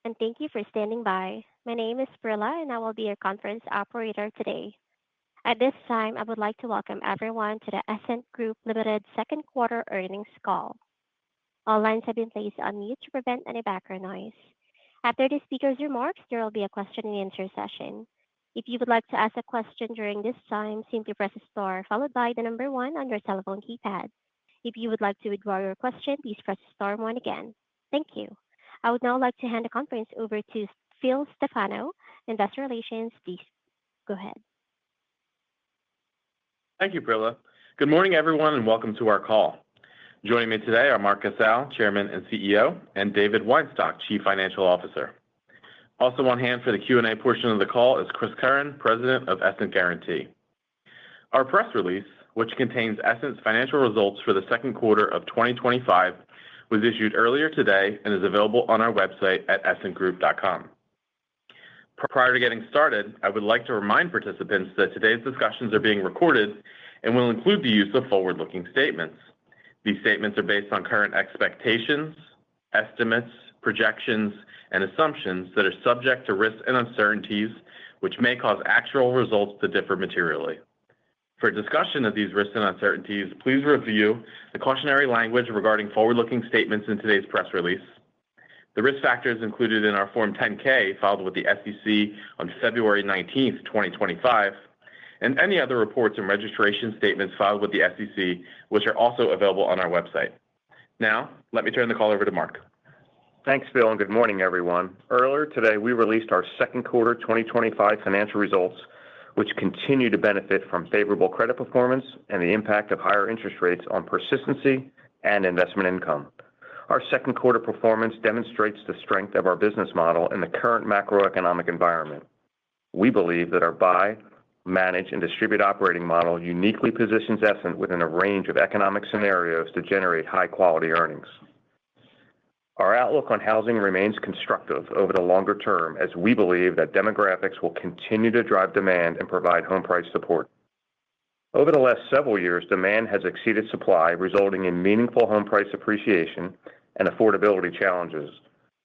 and thank you for standing by. My name is Prilla, and I will be your conference operator today. At this time, I would like to welcome everyone to the Essent Group Limited second quarter earnings call. All lines have been placed on mute to prevent any background noise. After the speaker's remarks, there will be a question and answer session. If you would like to ask a question during this time, simply press star followed by the number one on your telephone keypad. If you would like to withdraw your question, please press star one again. Thank you. I would now like to hand the conference over to Phil Stefano, Investor Relations. Please go ahead. Thank you, Prilla. Good morning, everyone, and welcome to our call. Joining me today are Mark Casale, Chairman and CEO, and David Weinstock, Chief Financial Officer. Also on hand for the Q&A portion of the call is Chris Curran, President of Essent Guaranty. Our press release, which contains Essent's financial results for the second quarter of 2025, was issued earlier today and is available on our website at essentgroup.com. Prior to getting started, I would like to remind participants that today's discussions are being recorded and will include the use of forward-looking statements. These statements are based on current expectations, estimates, projections, and assumptions that are subject to risks and uncertainties, which may cause actual results to differ materially. For discussion of these risks and uncertainties, please review the cautionary language regarding forward-looking statements in today's press release, the risk factors included in our Form 10-K filed with the SEC on February 19, 2025, and any other reports and registration statements filed with the SEC, which are also available on our website. Now, let me turn the call over to Mark. Thanks, Phil, and good morning, everyone. Earlier today, we released our second quarter 2025 financial results, which continue to benefit from favorable credit performance and the impact of higher interest rates on persistency and investment income. Our second quarter performance demonstrates the strength of our business model in the current macroeconomic environment. We believe that our buy, manage, and distribute operating model uniquely positions Essent within a range of economic scenarios to generate high-quality earnings. Our outlook on housing remains constructive over the longer term, as we believe that demographics will continue to drive demand and provide home price support. Over the last several years, demand has exceeded supply, resulting in meaningful home price appreciation and affordability challenges.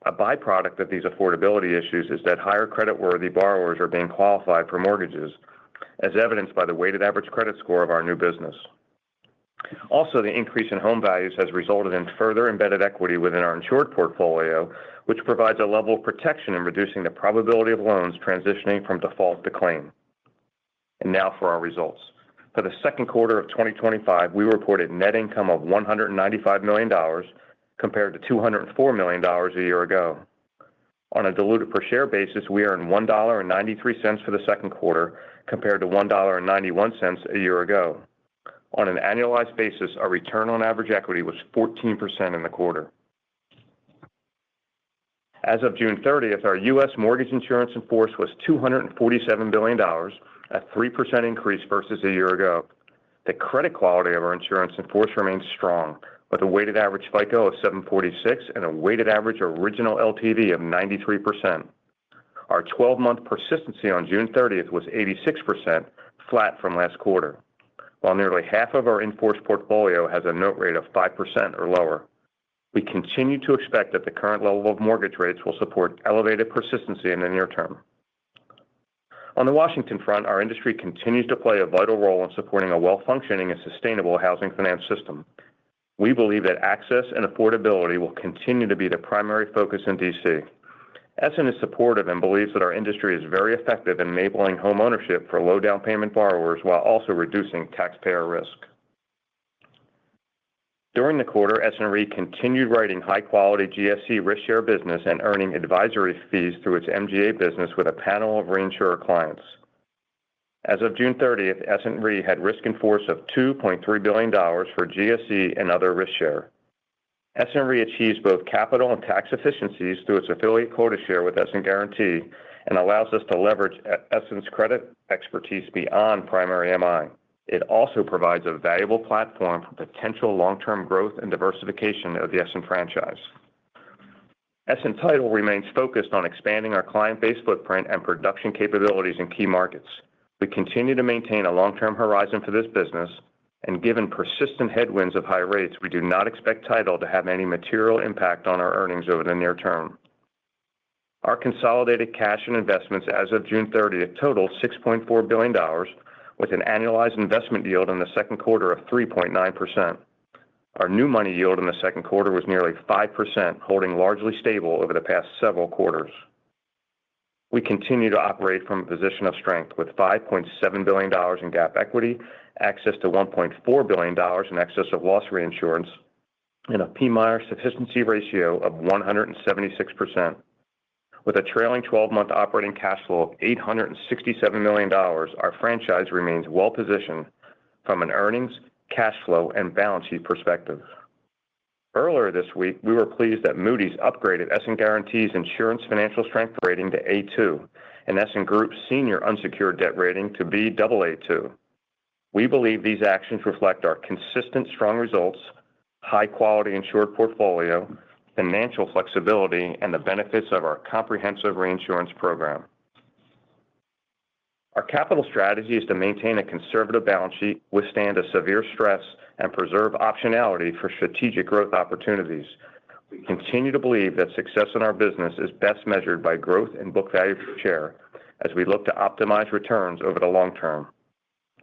A byproduct of these affordability issues is that higher creditworthy borrowers are being qualified for mortgages, as evidenced by the weighted average credit score of our new business. Also, the increase in home values has resulted in further embedded equity within our insured portfolio, which provides a level of protection in reducing the probability of loans transitioning from default to claim. And now for our results. For the second quarter of 2025, we reported net income of $195 million compared to $204 million a year ago. On a diluted per share basis, we earned $1.93 for the second quarter compared to $1.91 a year ago. On an annualized basis, our return on average equity was 14% in the quarter. As of June 30th, our U.S. mortgage insurance in force was $247 billion, a 3% increase versus a year ago. The credit quality of our insurance in force remains strong, with a weighted average FICO of 746 and a weighted average original LTV of 93%. Our 12-month persistency on June 30th was 86%, flat from last quarter. While nearly half of our in-force portfolio has a note rate of 5% or lower, we continue to expect that the current level of mortgage rates will support elevated persistency in the near term. On the Washington front, our industry continues to play a vital role in supporting a well-functioning and sustainable housing finance system. We believe that access and affordability will continue to be the primary focus in D.C. Essent is supportive and believes that our industry is very effective in enabling home ownership for low down payment borrowers while also reducing taxpayer risk. During the quarter, Essent Re continued writing high-quality GSE risk share business and earning advisory fees through its MGA business with a panel of reinsurer clients. As of June 30th, Essent Re had risk in force of $2.3 billion for GSE and other risk share. Essent Re achieves both capital and tax efficiencies through its affiliate quota share with Essent Guaranty and allows us to leverage Essent's credit expertise beyond primary MI. It also provides a valuable platform for potential long-term growth and diversification of the Essent franchise. Essent Title remains focused on expanding our client-based footprint and production capabilities in key markets. We continue to maintain a long-term horizon for this business, and given persistent headwinds of high rates, we do not expect Title to have any material impact on our earnings over the near term. Our consolidated cash and investments as of June 30th totaled $6.4 billion, with an annualized investment yield in the second quarter of 3.9%. Our new money yield in the second quarter was nearly 5%, holding largely stable over the past several quarters. We continue to operate from a position of strength with $5.7 billion in GAAP equity, access to $1.4 billion in excess of loss reinsurance, and a PMIER sufficiency ratio of 176%. With a trailing 12-month operating cash flow of $867 million, our franchise remains well-positioned from an earnings, cash flow, and balance sheet perspective. Earlier this week, we were pleased that Moody's upgraded Essent Guaranty's insurance financial strength rating to A2 and Essent Group's senior unsecured debt rating to Baa2. We believe these actions reflect our consistent strong results, high-quality insured portfolio, financial flexibility, and the benefits of our comprehensive reinsurance program. Our capital strategy is to maintain a conservative balance sheet, withstand a severe stress, and preserve optionality for strategic growth opportunities. We continue to believe that success in our business is best measured by growth and book value per share as we look to optimize returns over the long term.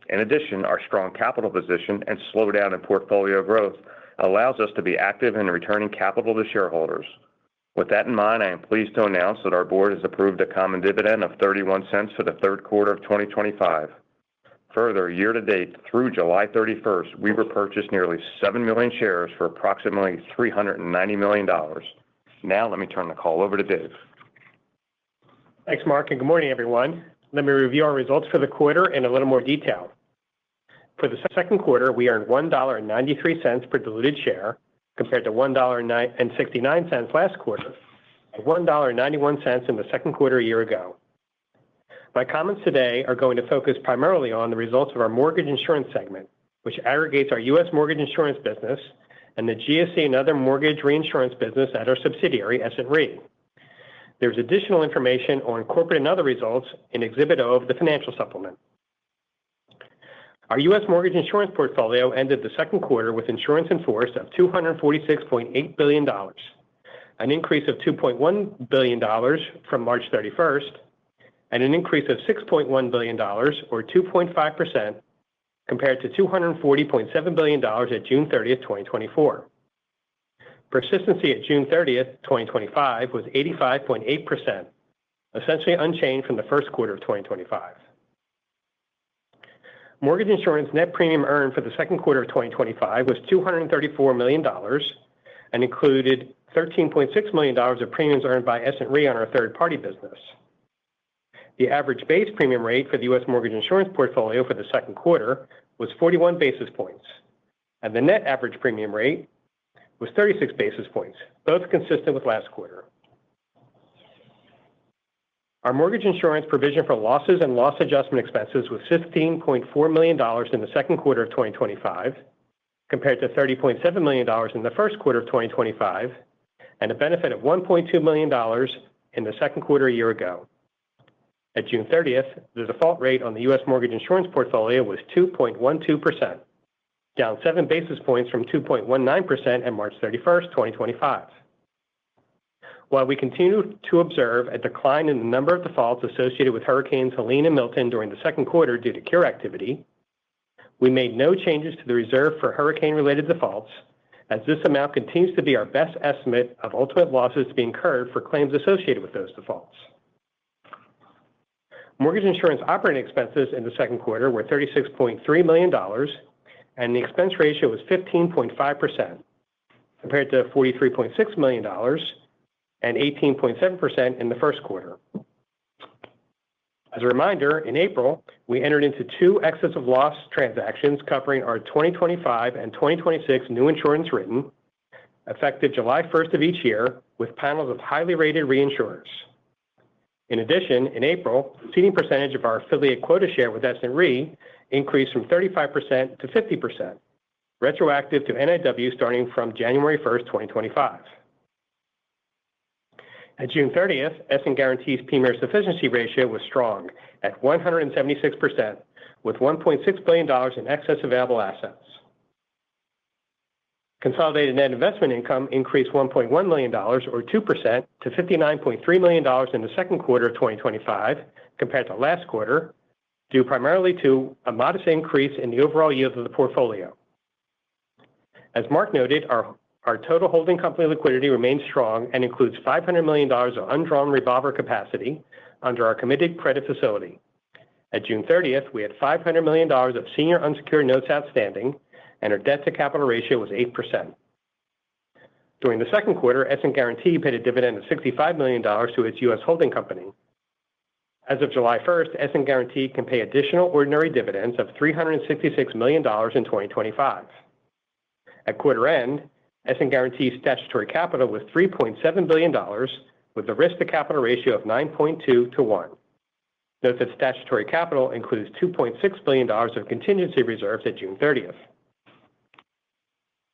In addition, our strong capital position and slowdown in portfolio growth allows us to be active in returning capital to shareholders. With that in mind, I am pleased to announce that our board has approved a common dividend of 31 cents for the third quarter of 2025. Further, year-to-date through July 31st, we repurchased nearly 7 million shares for approximately $390 million. Now, let me turn the call over to Dave. Thanks, Mark, and good morning, everyone. Let me review our results for the quarter in a little more detail. For the second quarter, we earned $1.93 per diluted share, compared to $1.69 last quarter, and $1.91 in the second quarter a year ago. My comments today are going to focus primarily on the results of our mortgage insurance segment, which aggregates our U.S. mortgage insurance business and the GSE and other mortgage reinsurance business at our subsidiary, Essent Re. There's additional information on corporate and other results in Exhibit O of the financial supplement. Our U.S. mortgage insurance portfolio ended the second quarter with insurance in force of $246.8 billion, an increase of $2.1 billion from March 31st, and an increase of $6.1 billion, or 2.5%, compared to $240.7 billion at June 30th, 2024. Persistency at June 30th, 2025 was 85.8%, essentially unchanged from the first quarter of 2025. Mortgage insurance net premium earned for the second quarter of 2025 was $234 million and included $13.6 million of premiums earned by Essent Re on our third-party business. The average base premium rate for the U.S. mortgage insurance portfolio for the second quarter was 41 basis points, and the net average premium rate was 36 basis points, both consistent with last quarter. Our mortgage insurance provision for losses and loss adjustment expenses was $15.4 million in the second quarter of 2025, compared to $30.7 million in the first quarter of 2025, and a benefit of $1.2 million in the second quarter a year ago. At June 30th, the default rate on the U.S. mortgage insurance portfolio was 2.12%, down 7 basis points from 2.19% at March 31st, 2025. While we continue to observe a decline in the number of defaults associated with Hurricanes Helene and Milton during the second quarter due to cure activity, we made no changes to the reserve for hurricane-related defaults, as this amount continues to be our best estimate of ultimate losses to be incurred for claims associated with those defaults. Mortgage insurance operating expenses in the second quarter were $36.3 million, and the expense ratio was 15.5%, compared to $43.6 million and 18.7% in the first quarter. As a reminder, in April, we entered into 2 excess of loss transactions covering our 2025 and 2026 new insurance written, effective July 1st of each year, with panels of highly rated reinsurers. In addition, in April, the ceding percentage of our affiliate quota share with Essent Re increased from 35% to 50%, retroactive to NIW starting from January 1st, 2025. At June 30th, Essent Guaranty's PMIER sufficiency ratio was strong at 176%, with $1.6 billion in excess available assets. Consolidated net investment income increased $1.1 million, or 2%, to $59.3 million in the second quarter of 2025 compared to last quarter, due primarily to a modest increase in the overall yield of the portfolio. As Mark noted, our total holding company liquidity remains strong and includes $500 million of undrawn revolver capacity under our committed credit facility. At June 30th, we had $500 million of senior unsecured notes outstanding, and our debt-to-capital ratio was 8%. During the second quarter, Essent Guaranty paid a dividend of $65 million to its U.S. holding company. As of July 1st, Essent Guaranty can pay additional ordinary dividends of $366 million in 2025. At quarter end, Essent Guaranty's statutory capital was $3.7 billion, with a risk-to-capital ratio of 9.2 to 1. Note that statutory capital includes $2.6 billion of contingency reserves at June 30th.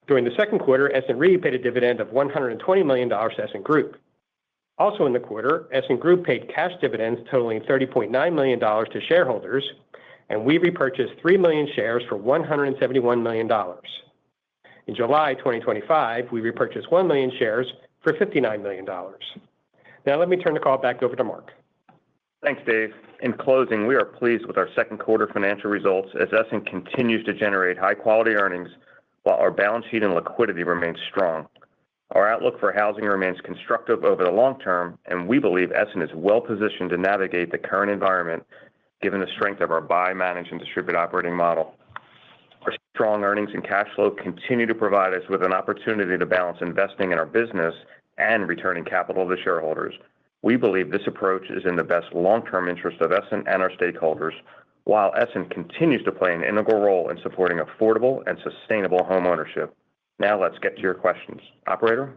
During the second quarter, Essent Re paid a dividend of $120 million to Essent Group. Also in the quarter, Essent Group paid cash dividends totaling $30.9 million to shareholders, and we repurchased 3 million shares for $171 million. In July 2025, we repurchased 1 million shares for $59 million. Now let me turn the call back over to Mark. Thanks, Dave. In closing, we are pleased with our second quarter financial results as Essent continues to generate high-quality earnings while our balance sheet and liquidity remain strong. Our outlook for housing remains constructive over the long term, and we believe Essent is well-positioned to navigate the current environment given the strength of our buy, manage, and distribute operating model. Our strong earnings and cash flow continue to provide us with an opportunity to balance investing in our business and returning capital to shareholders. We believe this approach is in the best long-term interest of Essent and our stakeholders, while Essent continues to play an integral role in supporting affordable and sustainable home ownership. Now let's get to your questions. Operator?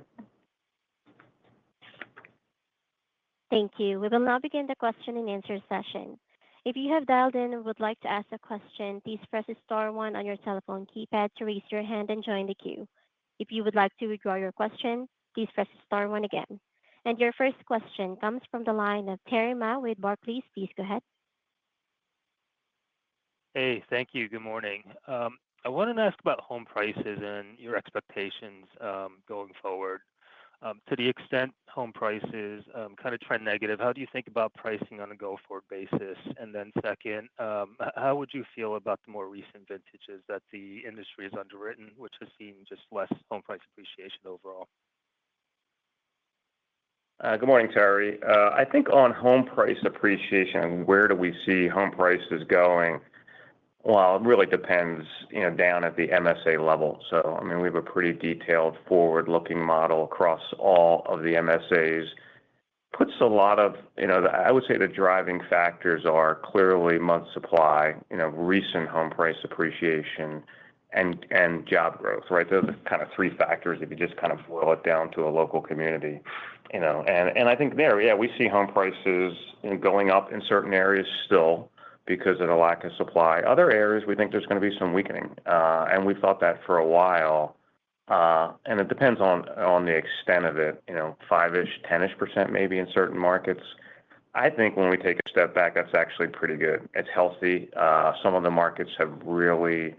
Thank you. We will now begin the question and answer session. If you have dialed in and would like to ask a question, please press star one on your telephone keypad to raise your hand and join the queue. If you would like to withdraw your question, please press star one again. And your first question comes from the line of Terry Ma with Barclays. Please go ahead. Hey, thank you. Good morning. I wanted to ask about home prices and your expectations going forward. To the extent home prices kind of trend negative, how do you think about pricing on a go-forward basis? And then second, how would you feel about the more recent vintages that the industry has underwritten, which has seen just less home price appreciation overall? Good morning, Terry. I think on home price appreciation, where do we see home prices going? Well, it really depends, down at the MSA level. So, I mean, we have a pretty detailed forward-looking model across all of the MSAs. Puts a lot of, I would say the driving factors are clearly month supply, recent home price appreciation, and job growth, right? Those are kind of three factors if you just kind of boil it down to a local community, And I think there, yeah, we see home prices going up in certain areas still, because of the lack of supply. Other areas, we think there's going to be some weakening, and we've thought that for a while. And it depends on the extent of it, 5-ish, 10-ish% maybe in certain markets. I think when we take a step back, that's actually pretty good. It's healthy. Some of the markets have really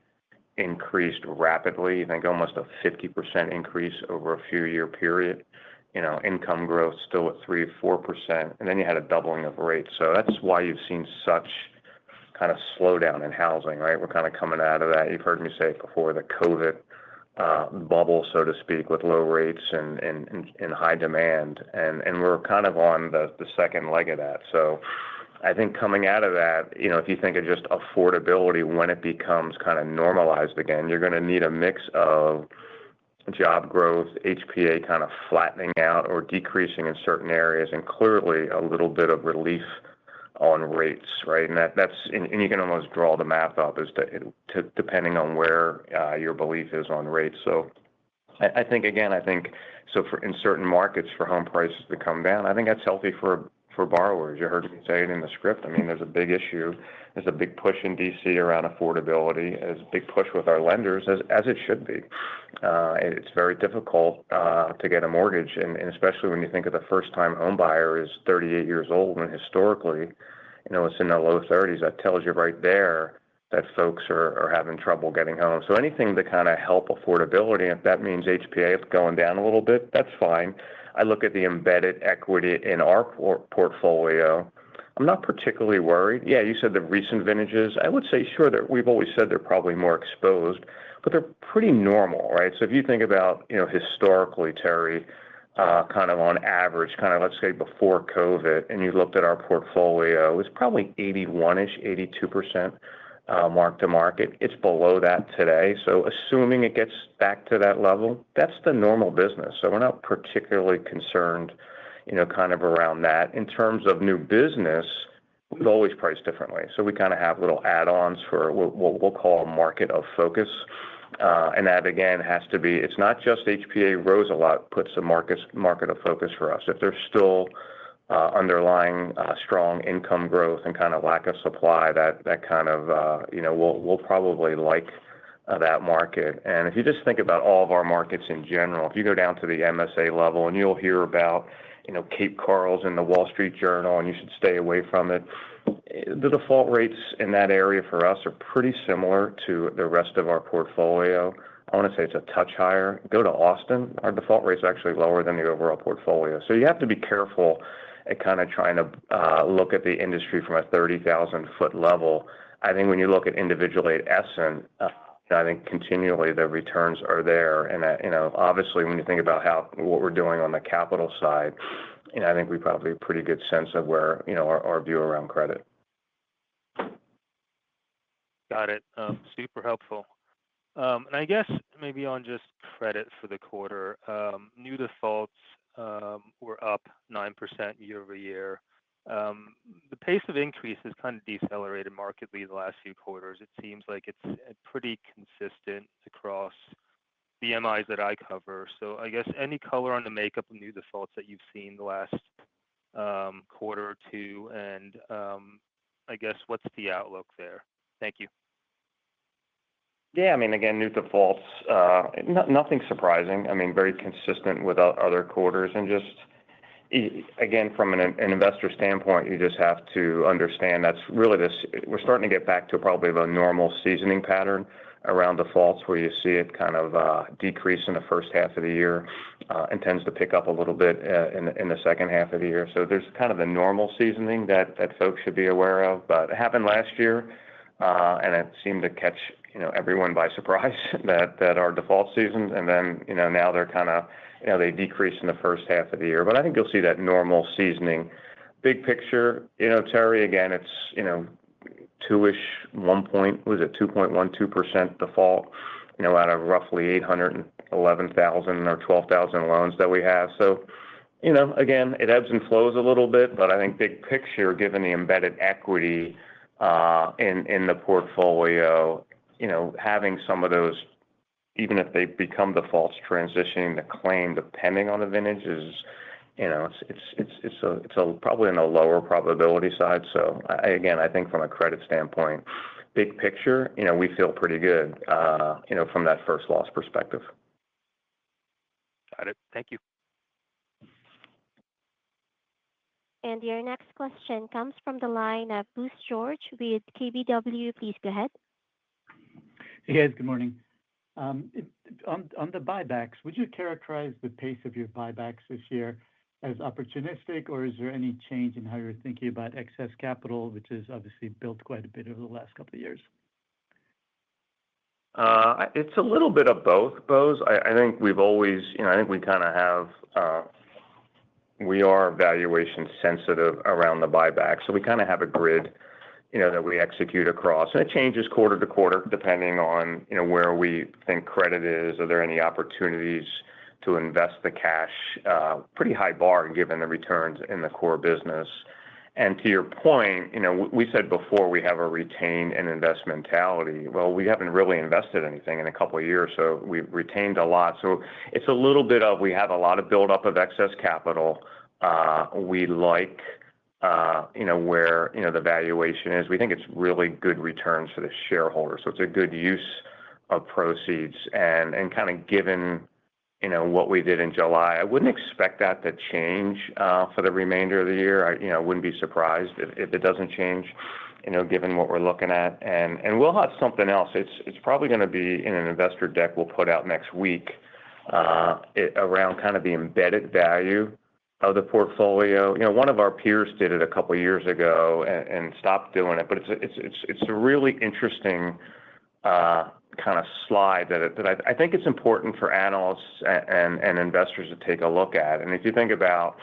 increased rapidly. I think almost a 50% increase over a few-year period. Income growth still at 3-4%, and then you had a doubling of rates. So that's why you've seen such kind of slowdown in housing, right? We're kind of coming out of that. You've heard me say it before, the COVID bubble, so to speak, with low rates and high demand. And we're kind of on the second leg of that. So I think coming out of that, if you think of just affordability, when it becomes kind of normalized again, you're going to need a mix of job growth, HPA kind of flattening out or decreasing in certain areas, and clearly a little bit of relief on rates, right? And and you can almost draw the math up as to depending on where your belief is on rates. So I think so in certain markets for home prices to come down, I think that's healthy for borrowers. You heard me say it in the script. I mean, there's a big issue. There's a big push in D.C. around affordability. There's a big push with our lenders, as it should be. It's very difficult to get a mortgage, and especially when you think of the first-time home buyer is 38 years old, and historically, it's in the low 30s. That tells you right there that folks are having trouble getting home. So anything to kind of help affordability, if that means HPA is going down a little bit, that's fine. I look at the embedded equity in our portfolio. I'm not particularly worried. Yeah, you said the recent vintages. I would say, sure, that we've always said they're probably more exposed, but they're pretty normal, right? So if you think about, historically, Terry, kind of on average, kind of let's say before COVID, and you looked at our portfolio, it was probably 81-ish, 82% mark to market. It's below that today. So assuming it gets back to that level, that's the normal business. So we're not particularly concerned, kind of around that. In terms of new business, we've always priced differently. So we kind of have little add-ons for what we'll call a market of focus. And that, again, has to be, it's not just HPA rose a lot, puts a market of focus for us. If there's still underlying strong income growth and kind of lack of supply, that kind of, we'll probably like that market. And if you just think about all of our markets in general, if you go down to the MSA level and you'll hear about, Cape Coral's in the Wall Street Journal and you should stay away from it. The default rates in that area for us are pretty similar to the rest of our portfolio. I want to say it's a touch higher. Go to Austin, our default rate's actually lower than the overall portfolio. So you have to be careful at kind of trying to look at the industry from a 30,000-foot level. I think when you look at individually at Essent, I think continually the returns are there. And, obviously when you think about what we're doing on the capital side, I think we probably have a pretty good sense of where, our view around credit. Got it. Super helpful. And I guess maybe on just credit for the quarter, new defaults were up 9% year over year. The pace of increase has kind of decelerated markedly the last few quarters. It seems like it's pretty consistent across the MIs that I cover. So I guess any color on the makeup of new defaults that you've seen the last quarter or two, and I guess what's the outlook there? Thank you. Yeah, I mean, again, new defaults, nothing surprising. I mean, very consistent with other quarters. And just, again, from an investor standpoint, you just have to understand that's really we're starting to get back to probably a normal seasoning pattern around defaults where you see it kind of decrease in the first half of the year and tends to pick up a little bit in the second half of the year. So there's kind of the normal seasoning that folks should be aware of. But it happened last year, and it seemed to catch everyone by surprise that our default season, and then now they're kind of they decrease in the first half of the year. But I think you'll see that normal seasoning. Big picture, Terry, again, it's two-ish, 2.12% default, out of roughly 811,000 or 12,000 loans that we have. So, again, it ebbs and flows a little bit, but I think big picture, given the embedded equity in the portfolio, having some of those, even if they become defaults, transitioning the claim depending on the vintage is, it's probably in a lower probability side. So I think from a credit standpoint, big picture, we feel pretty good, from that first loss perspective. Got it. Thank you. And your next question comes from the line of Bose George with KBW. Please go ahead. Hey, guys. Good morning. On the buybacks, would you characterize the pace of your buybacks this year as opportunistic, or is there any change in how you're thinking about excess capital, which has obviously built quite a bit over the last couple of years? It's a little bit of both, Bose. I think we've always, I think we kind of have, we are valuation sensitive around the buyback. So we kind of have a grid, that we execute across. And it changes quarter to quarter depending on, where we think credit is. Are there any opportunities to invest the cash? Pretty high bar given the returns in the core business. And to your point, we said before we have a retain and invest mentality. Well, we haven't really invested anything in a couple of years, so we've retained a lot. So it's a little bit of, we have a lot of buildup of excess capital. We like, where, the valuation is. We think it's really good returns for the shareholder. So it's a good use of proceeds and kind of given what we did in July. I wouldn't expect that to change for the remainder of the year. I wouldn't be surprised if it doesn't change, given what we're looking at. And we'll have something else. It's probably going to be in an investor deck we'll put out next week around kind of the embedded value of the portfolio. One of our peers did it a couple of years ago and stopped doing it, but it's a really interesting kind of slide that I think it's important for analysts and investors to take a look at. And if you think about,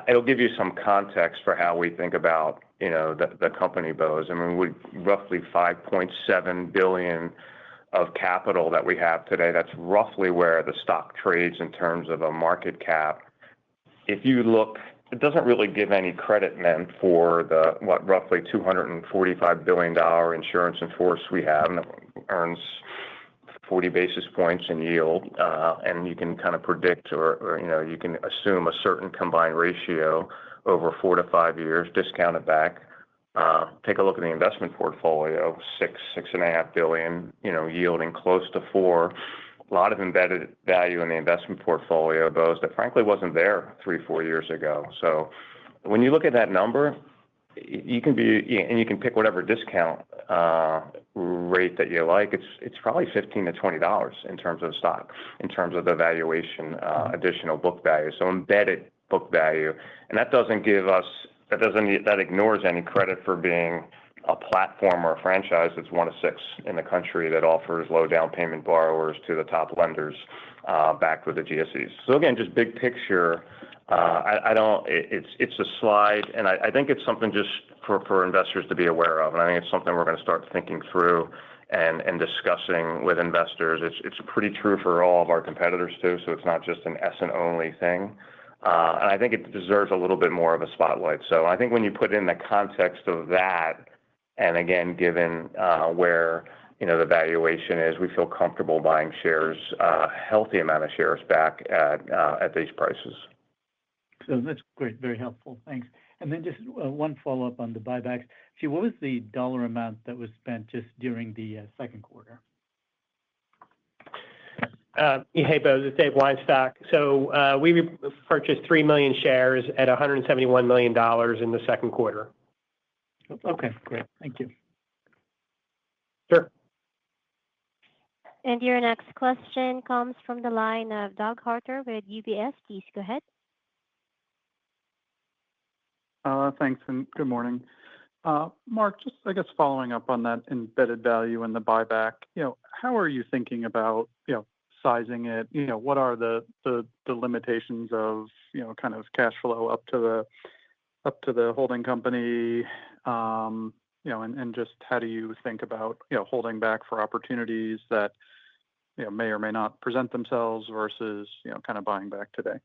it'll give you some context for how we think about, the company, Bose. I mean, we roughly $5.7 billion of capital that we have today. That's roughly where the stock trades in terms of a market cap. If you look, it doesn't really give any credit then for the roughly $245 billion insurance in force we have, and it earns 40 basis points in yield, and you can kind of predict or you can assume a certain combined ratio over 4 to 5 years, discount it back. Take a look at the investment portfolio, $6.5 billion, yielding close to 4. A lot of embedded value in the investment portfolio, those that frankly wasn't there 3-4 years ago. So when you look at that number, you can pick whatever discount rate that you like. It's probably $15 to $20 in terms of stock, in terms of the valuation, additional book value. So embedded book value, and that ignores any credit for being a platform or a franchise that's 1 of 6 in the country that offers low down payment borrowers to the top lenders, backed with the GSEs. So again, just big picture. It's a slide, and I think it's something just for investors to be aware of, and I think it's something we're going to start thinking through and discussing with investors. It's pretty true for all of our competitors too, so it's not just an Essent only thing. And I think it deserves a little bit more of a spotlight. So I think when you put in the context of that, and again, given where the valuation is, we feel comfortable buying shares, a healthy amount of shares back at these prices. So that's great, very helpful. Thanks. And then just one follow-up on the buybacks. See, what was the dollar amount that was spent just during the second quarter? Hey, Bose, it's Dave Weinstock. So we purchased 3 million shares at $171 million in the second quarter. Okay, great. Thank you. Sure. And your next question comes from the line of Doug Harter with UBS. Please go ahead. Thanks, and good morning. Mark, just I guess following up on that embedded value and the buyback, how are you thinking about, sizing it? What are the limitations of, kind of cash flow up to the holding company, and just how do you think about, holding back for opportunities that, may or may not present themselves versus, kind of buying back today?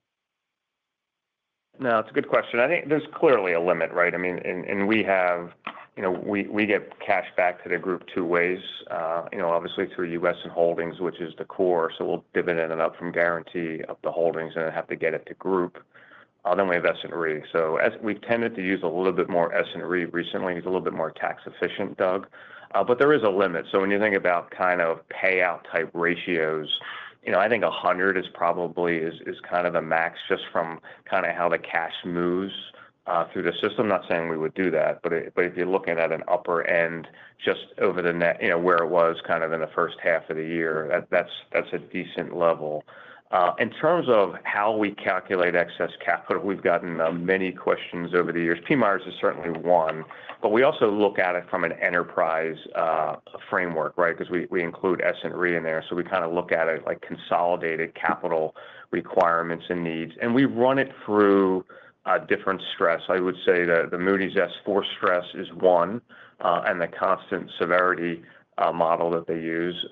No, it's a good question. I think there's clearly a limit, right? I mean, and we have, we get cash back to the group 2 ways, obviously through U.S. and Holdings, which is the core. So we'll dividend it up from Guarantee up the Holdings and then have to get it to group. Then we have Essent Re. So as we've tended to use a little bit more Essent Re recently, it's a little bit more tax efficient, Doug. But there is a limit. So when you think about kind of payout type ratios, I think 100 is probably kind of the max just from kind of how the cash moves through the system. I'm not saying we would do that, but if you're looking at an upper end just over the net, where it was kind of in the first half of the year, that's a decent level. In terms of how we calculate excess capital, we've gotten many questions over the years. PMIERs is certainly one, but we also look at it from an enterprise framework, right? Because we include Essent Re in there, so we kind of look at it like consolidated capital requirements and needs, and we run it through different stress. I would say that the Moody's S4 stress is one, and the constant severity model that they use.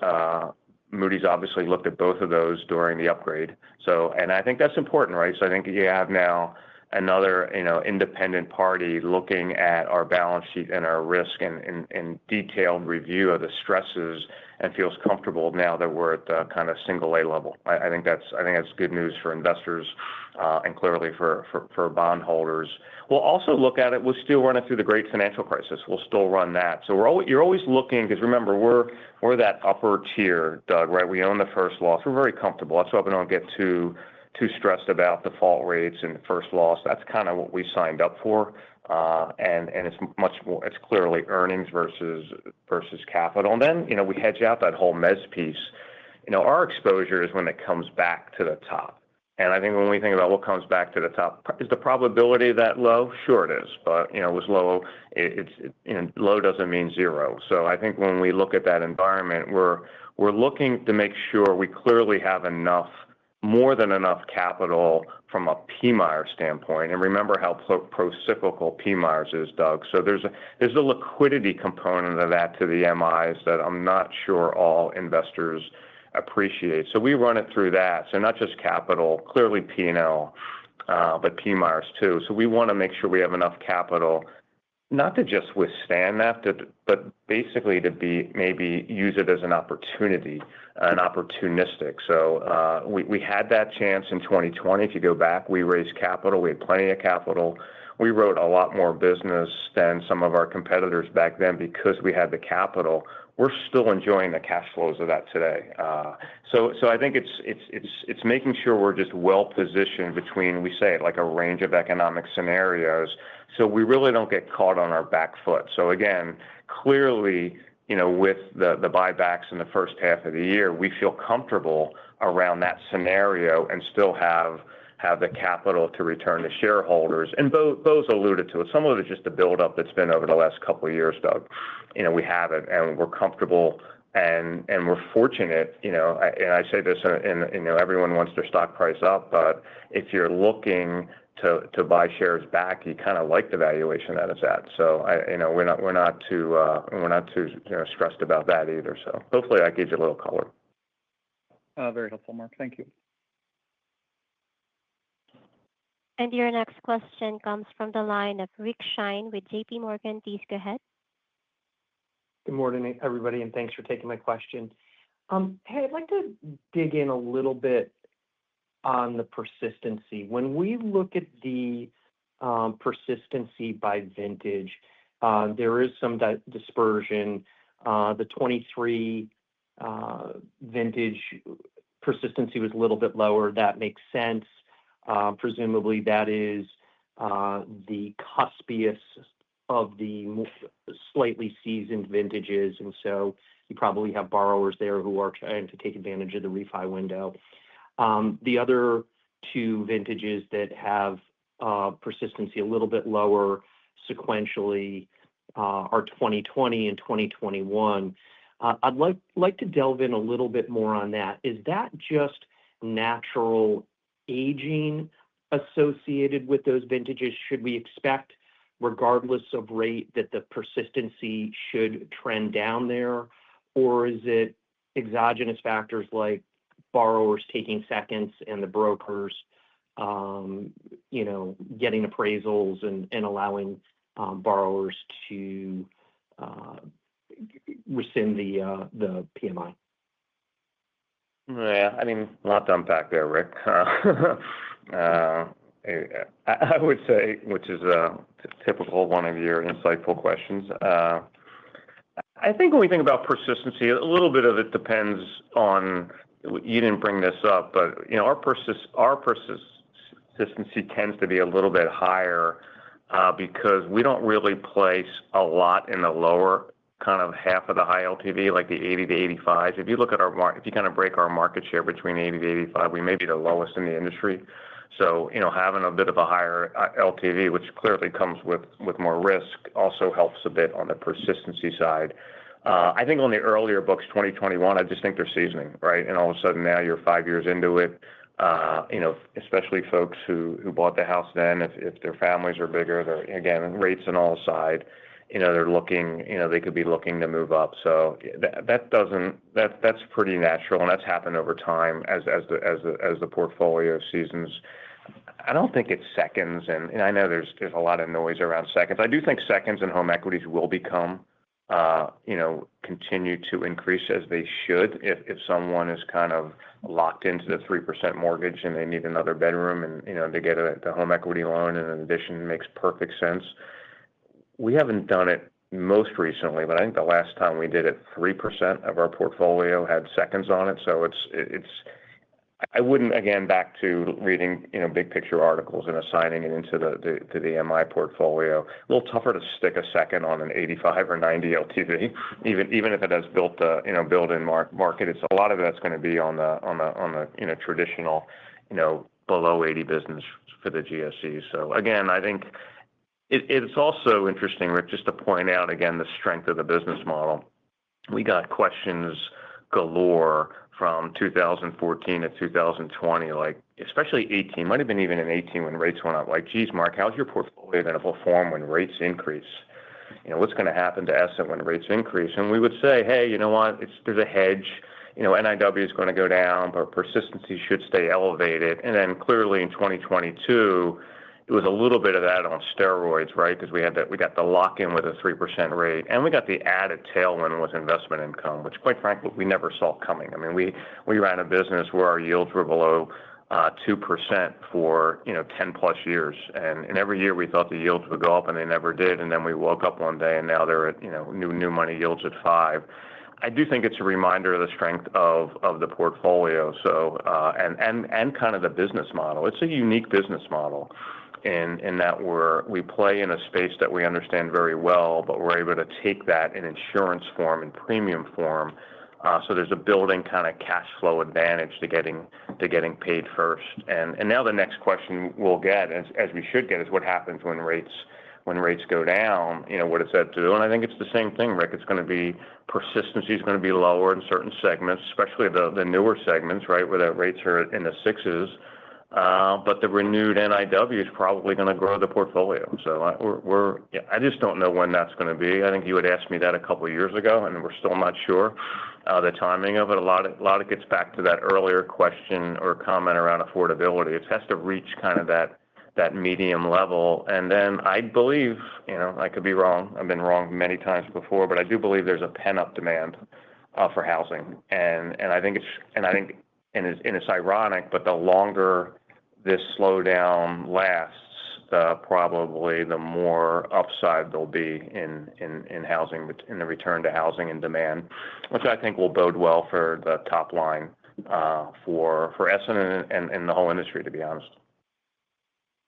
Moody's obviously looked at both of those during the upgrade. So, and I think that's important, right? So I think you have now another independent party looking at our balance sheet and our risk and detailed review of the stresses and feels comfortable now that we're at the kind of single A level. I think that's good news for investors and clearly for bondholders. We'll also look at it. We'll still run it through the great financial crisis. We'll still run that. So you're always looking, because remember, we're that upper tier, Doug, right? We own the first loss. We're very comfortable. That's why we don't get too stressed about default rates and first loss. That's kind of what we signed up for. And it's much more, it's clearly earnings versus capital. And then, we hedge out that whole mezz piece. Our exposure is when it comes back to the top. And I think when we think about what comes back to the top, is the probability that low? Sure it is. But, it was low. Low doesn't mean zero. So I think when we look at that environment, we're looking to make sure we clearly have more than enough capital from a PMIER standpoint. And remember how pro-cyclical PMIERs is, Doug. So there's a liquidity component of that to the MIs that I'm not sure all investors appreciate. So we run it through that. So not just capital, clearly P&L, but PMIERs too. So we want to make sure we have enough capital, not to just withstand that, but basically to maybe use it as an opportunity, an opportunistic. So we had that chance in 2020. If you go back, we raised capital. We had plenty of capital. We wrote a lot more business than some of our competitors back then because we had the capital. We're still enjoying the cash flows of that today. So I think it's making sure we're just well positioned between, we say it, like a range of economic scenarios, so we really don't get caught on our back foot. So again, clearly, with the buybacks in the first half of the year, we feel comfortable around that scenario and still have the capital to return to shareholders. And Bo's alluded to it. Some of it is just the buildup that's been over the last couple of years, Doug. We have it, and we're comfortable, and we're fortunate. And I say this, and everyone wants their stock price up, but if you're looking to buy shares back, you kind of like the valuation that it's at. So we're not too stressed about that either. So hopefully that gives you a little color. Very helpful, Mark. Thank you. And your next question comes from the line of Rick Shine with JP Morgan. Please go ahead. Good morning, everybody, and thanks for taking my question. Hey, I'd like to dig in a little bit on the persistency. When we look at the persistency by vintage, there is some dispersion. The 23 vintage persistency was a little bit lower. That makes sense. Presumably that is the cuspious of the slightly seasoned vintages, and so you probably have borrowers there who are trying to take advantage of the refi window. The other two vintages that have persistency a little bit lower sequentially are 2020 and 2021. I'd like to delve in a little bit more on that. Is that just natural aging associated with those vintages? Should we expect, regardless of rate, that the persistency should trend down there? Or is it exogenous factors like borrowers taking seconds and the brokers, getting appraisals and allowing borrowers to rescind the PMI? Yeah, a lot to unpack there, Rick. I would say, which is a typical one of your insightful questions. I think when we think about persistency, a little bit of it depends on, you didn't bring this up, but our persistency tends to be a little bit higher because we don't really place a lot in the lower kind of half of the high LTV, like the 80 to 85. If you look at if you kind of break our market share between 80 to 85, we may be the lowest in the industry. So, having a bit of a higher LTV, which clearly comes with more risk, also helps a bit on the persistency side. I think on the earlier books, 2021, I just think they're seasoning, right? And all of a sudden now you're 5 years into it. Especially folks who bought the house then, if their families are bigger, they're, again, rates and all aside, they're looking, they could be looking to move up. So that's pretty natural, and that's happened over time as the portfolio seasons. I don't think it's seconds, and I know there's a lot of noise around seconds. I do think seconds and home equities will become, continue to increase as they should if someone is kind of locked into the 3% mortgage and they need another bedroom and they get the home equity loan and in addition makes perfect sense. We haven't done it most recently, but I think the last time we did it, 3% of our portfolio had seconds on it. So it's I wouldn't, again, back to reading, big picture articles and assigning it into the MI portfolio. A little tougher to stick a second on an 85 or 90 LTV, even if it has built-in market. It's a lot of that's going to be on the traditional, below 80 business for the GSEs. So again, I think it's also interesting, Rick, just to point out again the strength of the business model. We got questions galore from 2014 to 2020, like especially 18, might have been even in 18 when rates went up. Like, geez, Mark, how's your portfolio going to perform when rates increase? What's going to happen to Essent when rates increase? And we would say, hey, you know what? There's a hedge. NIW is going to go down, but persistency should stay elevated. And then clearly in 2022, it was a little bit of that on steroids, right? Because we got the lock-in with a 3% rate, and we got the added tailwind with investment income, which quite frankly we never saw coming. I mean, we ran a business where our yields were below 2% for 10 plus years, and every year we thought the yields would go up, and they never did. And then we woke up one day, and now they're at new money yields at 5. I do think it's a reminder of the strength of the portfolio. So and kind of the business model. It's a unique business model. In that we play in a space that we understand very well, but we're able to take that in insurance form and premium form. So there's a building kind of cash flow advantage to getting paid first. And now the next question we'll get, as we should get, is what happens when rates go down? What does that do? And I think it's the same thing, Rick. It's going to be persistency is going to be lower in certain segments, especially the newer segments, right, where the rates are in the 6s. But the renewed NIW is probably going to grow the portfolio. So I just don't know when that's going to be. I think you had asked me that a couple of years ago, and we're still not sure the timing of it. A lot of it gets back to that earlier question or comment around affordability. It has to reach kind of that medium level, and then I believe, I could be wrong. I've been wrong many times before, but I do believe there's a pent-up demand for housing, and I think it's ironic, but the longer this slowdown lasts, probably the more upside there'll be in housing, in the return to housing and demand, which I think will bode well for the top line for Essent and the whole industry, to be honest.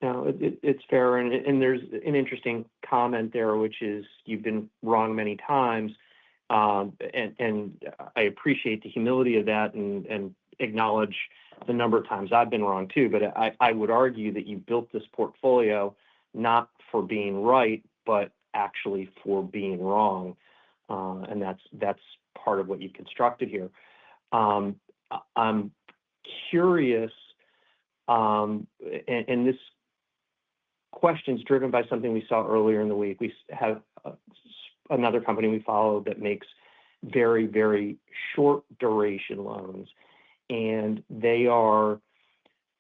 No, it's fair, and there's an interesting comment there, which is you've been wrong many times, and I appreciate the humility of that and acknowledge the number of times I've been wrong too. But I would argue that you built this portfolio not for being right, but actually for being wrong, and that's part of what you constructed here. I'm curious, and this question's driven by something we saw earlier in the week. We have another company we follow that makes very, very short duration loans. And they are,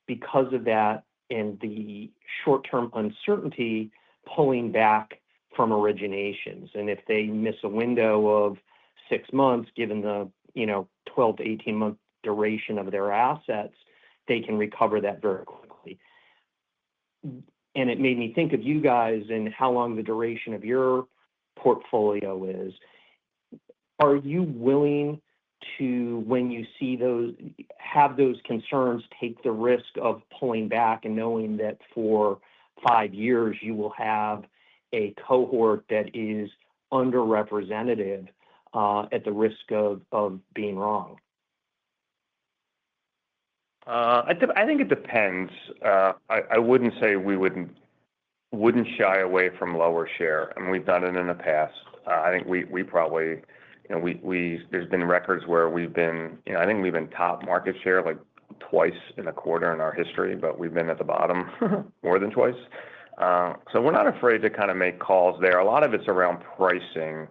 because of that and the short-term uncertainty, pulling back from originations. And if they miss a window of 6 months, given the 12 to 18-month duration of their assets, they can recover that very quickly. And it made me think of you guys and how long the duration of your portfolio is. Are you willing to, when you see have those concerns, take the risk of pulling back and knowing that for 5 years you will have a cohort that is underrepresented at the risk of being wrong? I think it depends. I wouldn't say we wouldn't shy away from lower share. I mean, we've done it in the past. I think we probably, there's been records where we've been, I think we've been top market share like twice in a quarter in our history, but we've been at the bottom more than twice. So we're not afraid to kind of make calls there. A lot of it's around pricing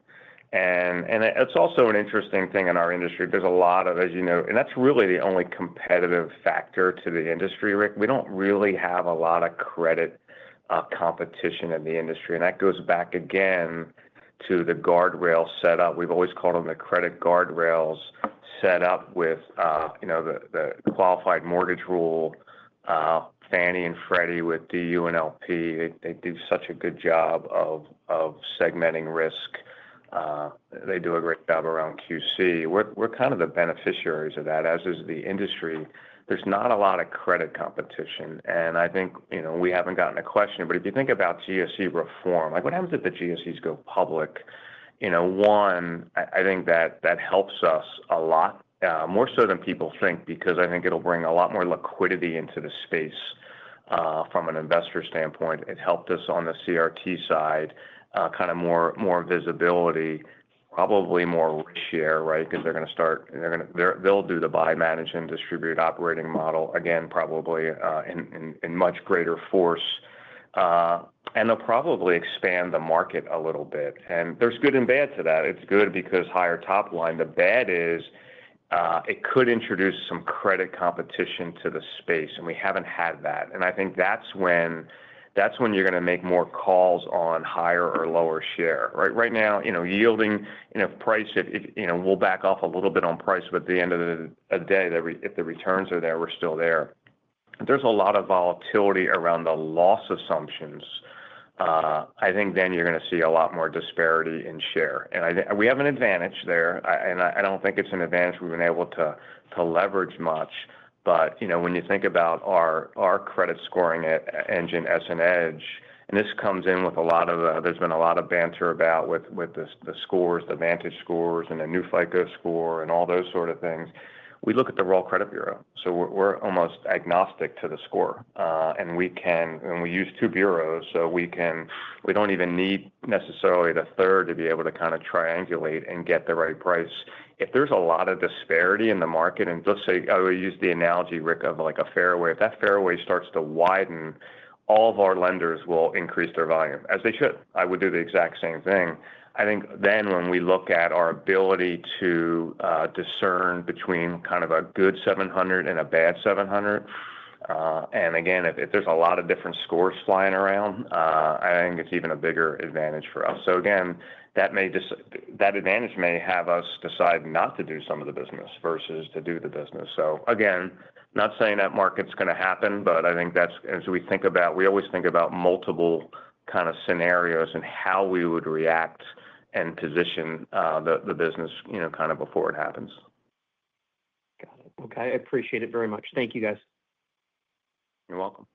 And it's also an interesting thing in our industry. There's a lot of, as you know, and that's really the only competitive factor to the industry, Rick. We don't really have a lot of credit competition in the industry. And that goes back again to the guardrails set up. We've always called them the credit guardrails set up with, the qualified mortgage rule, Fannie and Freddie with DU and LP. They do such a good job of segmenting risk. They do a great job around QC. We're kind of the beneficiaries of that, as is the industry. There's not a lot of credit competition, and I think we haven't gotten a question. But if you think about GSE reform, like what happens if the GSEs go public? One, I think that helps us a lot, more so than people think, because I think it'll bring a lot more liquidity into the space from an investor standpoint. It helped us on the CRT side, kind of more visibility, probably more risk share, right? Because they'll do the buy, manage, and distribute operating model again, probably in much greater force. And they'll probably expand the market a little bit. And there's good and bad to that. It's good because higher top line. The bad is it could introduce some credit competition to the space, and we haven't had that. And I think that's when you're going to make more calls on higher or lower share. Right now, yielding, price, we'll back off a little bit on price, but at the end of the day, if the returns are there, we're still there. There's a lot of volatility around the loss assumptions. I think then you're going to see a lot more disparity in share. And we have an advantage there, and I don't think it's an advantage we've been able to leverage much. But, when you think about our credit scoring engine, Essent Edge, and this comes in with there's been a lot of banter about with the scores, the Vantage scores and the new FICO score and all those sort of things. We look at the raw credit bureau. So we're almost agnostic to the score. And we use two bureaus, so we don't even need necessarily the third to be able to kind of triangulate and get the right price. If there's a lot of disparity in the market, and let's say, I would use the analogy, Rick, of like a fairway. If that fairway starts to widen, all of our lenders will increase their volume, as they should. I would do the exact same thing. I think then when we look at our ability to discern between kind of a good 700 and a bad 700, and again, if there's a lot of different scores flying around, I think it's even a bigger advantage for us. So again, that advantage may have us decide not to do some of the business versus to do the business. So again, not saying that market's going to happen, but I think that's, as we always think about multiple kind of scenarios and how we would react and position the business, kind of before it happens. Got it. Okay. I appreciate it very much. Thank you, guys. You're welcome.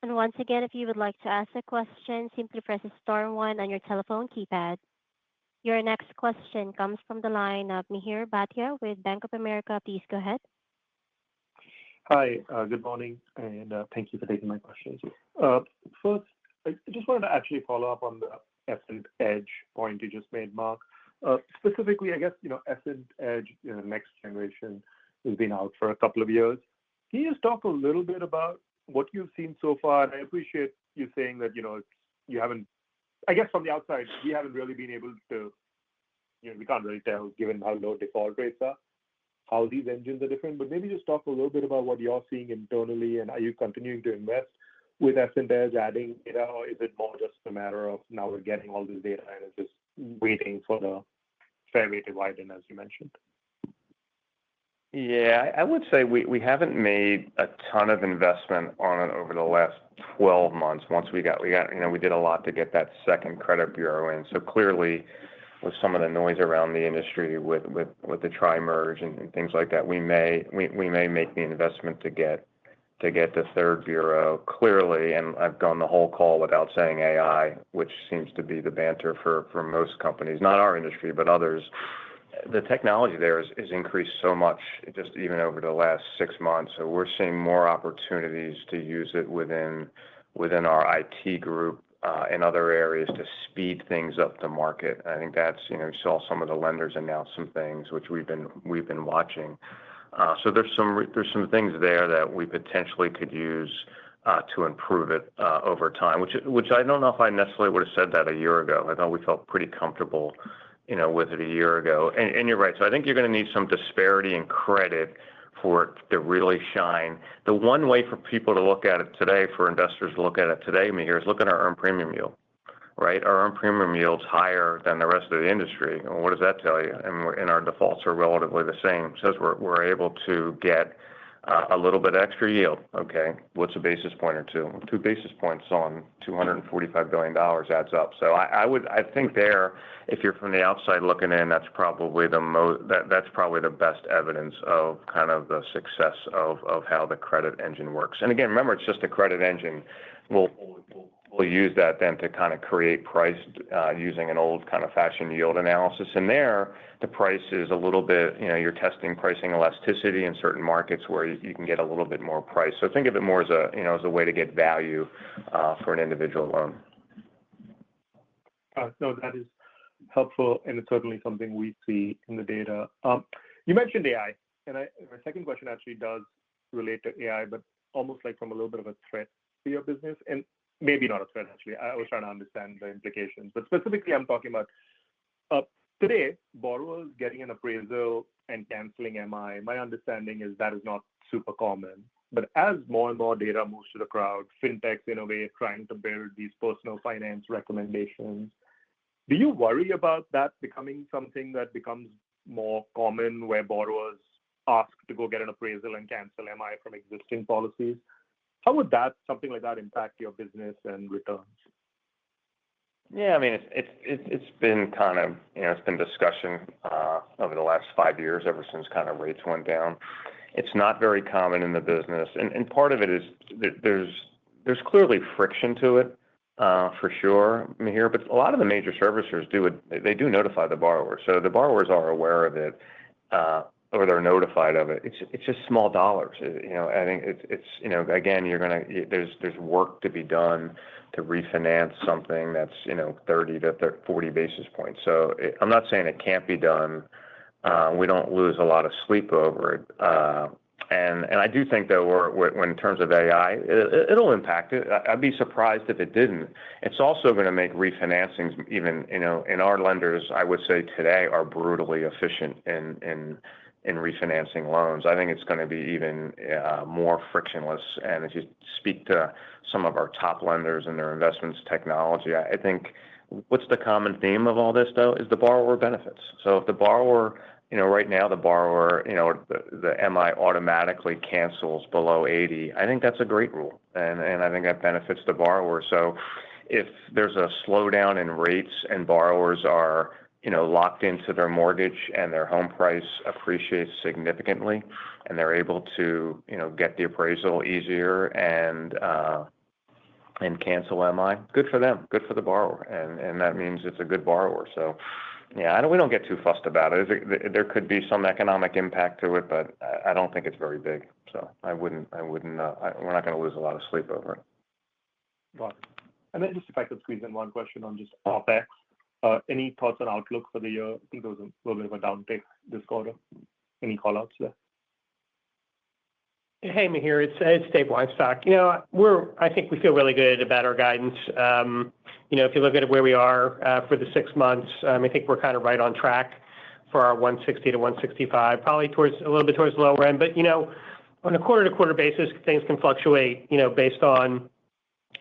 And once again, if you would like to ask a question, simply press star one on your telephone keypad. Your next question comes from the line of Mihir Bhatia with Bank of America. Please go ahead. Hi, good morning, and thank you for taking my questions. First, I just wanted to actually follow up on the Essent Edge point you just made, Mark. Specifically, I guess, Essent Edge, next generation, has been out for a couple of years. Can you just talk a little bit about what you've seen so far? And I appreciate you saying that, you haven't, I guess from the outside, we haven't really been able to, we can't really tell, given how low default rates are, how these engines are different. But maybe just talk a little bit about what you're seeing internally, and are you continuing to invest with Essent Edge, adding data, or is it more just a matter of now we're getting all this data and it's just waiting for the fairway to widen, as you mentioned? Yeah, I would say we haven't made a ton of investment on it over the last 12 months. Once we did a lot to get that second credit bureau in. So clearly, with some of the noise around the industry with the tri-merge and things like that, we may make the investment to get the third bureau. Clearly, and I've gone the whole call without saying AI, which seems to be the banter for most companies, not our industry, but others. The technology there is increased so much, just even over the last 6 months. So we're seeing more opportunities to use it within our IT group in other areas to speed things up the market. I think that's, you saw some of the lenders announce some things which we've been watching. So there's some things there that we potentially could use to improve it over time, which I don't know if I necessarily would have said that a year ago. I thought we felt pretty comfortable, with it a year ago. And you're right. So I think you're going to need some disparity in credit for it to really shine. The one way for people to look at it today, for investors to look at it today, Mihir, is look at our earned premium yield, right? Our earned premium yield's higher than the rest of the industry. And what does that tell you? And our defaults are relatively the same. It says we're able to get a little bit extra yield. Okay, what's a basis point or two? 2 basis points on $245 billion adds up. So I think there, if you're from the outside looking in, that's probably that's probably the best evidence of kind of the success of how the credit engine works. And again, remember, it's just a credit engine. We'll use that then to kind of create price using an old kind of fashioned yield analysis. And there, the price is a little bit, you're testing pricing elasticity in certain markets where you can get a little bit more price. So think of it more as a way to get value for an individual loan. No, that is helpful, and it's certainly something we see in the data. You mentioned AI, and my second question actually does relate to AI, but almost like from a little bit of a threat to your business, and maybe not a threat, actually. I was trying to understand the implications. But specifically, I'm talking about today, borrowers getting an appraisal and canceling MI. My understanding is that is not super common. But as more and more data moves to the crowd, fintechs innovate, trying to build these personal finance recommendations. Do you worry about that becoming something that becomes more common where borrowers ask to go get an appraisal and cancel MI from existing policies? How would something like that impact your business and returns? Yeah, I mean, it's been kind of, it's been discussion over the last 5 years, ever since kind of rates went down. It's not very common in the business. And part of it is that there's clearly friction to it, for sure, Mihir, but a lot of the major servicers they do notify the borrower. So the borrowers are aware of it. Or they're notified of it. It's just small dollars. I think it's again, there's work to be done to refinance something that's 30 to 40 basis points. So I'm not saying it can't be done. We don't lose a lot of sleep over it. And I do think that when in terms of AI, it'll impact it. I'd be surprised if it didn't. It's also going to make refinancings even in our lenders, I would say today, are brutally efficient in refinancing loans. I think it's going to be even more frictionless. And if you speak to some of our top lenders and their investments technology, I think what's the common theme of all this, though, is the borrower benefits. So if the borrower, right now the borrower, the MI automatically cancels below 80, I think that's a great rule. And I think that benefits the borrower. So if there's a slowdown in rates and borrowers are locked into their mortgage and their home price appreciates significantly, and they're able to, get the appraisal easier and cancel MI, good for them, good for the borrower, and that means it's a good borrower. So, yeah, we don't get too fussed about it. There could be some economic impact to it, but I don't think it's very big. So we're not going to lose a lot of sleep over it. Got it. And then just if I could squeeze in one question on just OpEx. Any thoughts on outlook for the year? I think there was a little bit of a downtick this quarter. Any call-outs there? Hey, Mihir, it's Dave Weinstock. I think we feel really good about our guidance. If you look at where we are for the 6 months, I think we're kind of right on track for our 160 to 165, probably a little bit towards the lower end. But on a quarter-to-quarter basis, things can fluctuate, based on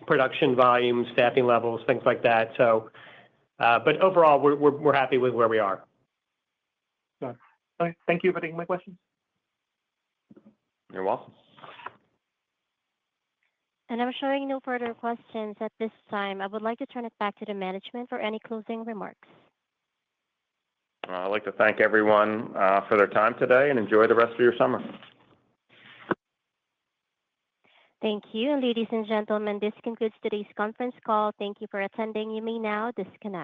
production volumes, staffing levels, things like that. So. But overall, we're happy with where we are. All right. Thank you for taking my questions. You're welcome. And I'm showing no further questions at this time. I would like to turn it back to the management for any closing remarks. I'd like to thank everyone for their time today and enjoy the rest of your summer. Thank you. Ladies and gentlemen, this concludes today's conference call. Thank you for attending. You may now disconnect.